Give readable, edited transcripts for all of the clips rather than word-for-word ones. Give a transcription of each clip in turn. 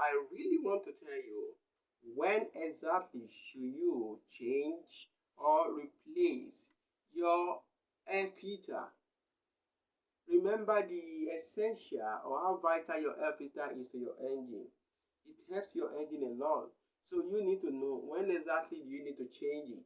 I really want to tell you when exactly should you change or replace your air filter. Remember the essential or how vital your air filter is to your engine. It helps your engine a lot. So you need to know when exactly do you need to change it.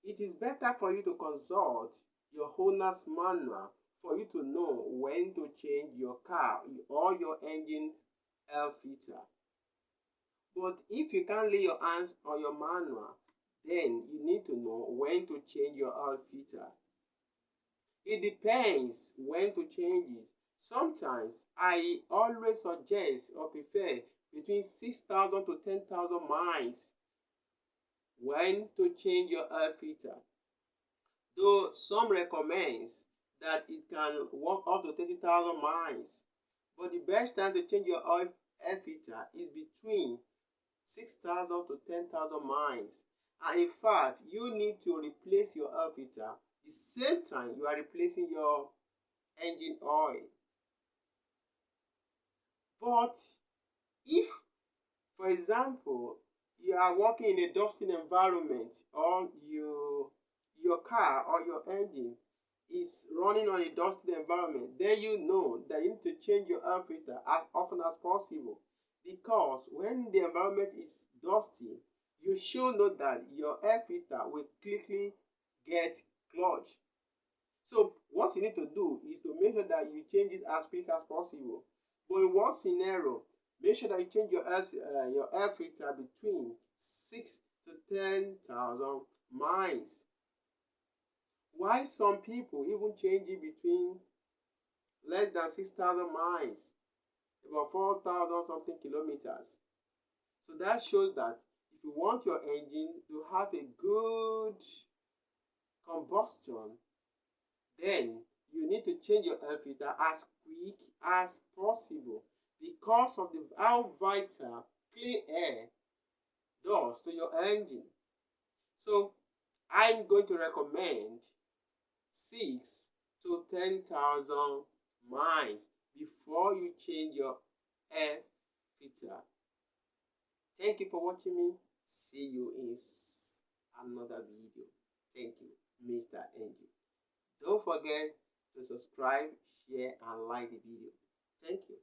It is better for you to consult your owner's manual for you to know when to change your car or your engine air filter. But if you can't lay your hands on your manual, then you need to know when to change your air filter. It depends when to change it. Sometimes I always suggest or prefer between 6,000 to 10,000 miles when to change your air filter. Though some recommends that it can work up to 30,000 miles. But the best time to change your air filter is between 6,000 to 10,000 miles. And in fact, you need to replace your air filter the same time you are replacing your engine oil. But if, for example, you are working in a dusty environment or your car or your engine is running on a dusty environment, then you know that you need to change your air filter as often as possible. Because when the environment is dusty, you should know that your air filter will quickly get clogged. So what you need to do is to make sure that you change it as quick as possible. But in one scenario, make sure that you change your air filter between 6 to 10,000 miles. While some people even change it between less than 6,000 miles, about 4,000 something kilometers. So that shows that if you want your engine to have a good combustion, then you need to change your air filter as quick as possible because of how vital clean air does to your engine. So I'm going to recommend 6 to 10,000 miles before you change your air filter. Thank you for watching me. See you in another video. Thank you, Mr. Engine. Don't forget to subscribe, share, and like the video. Thank you.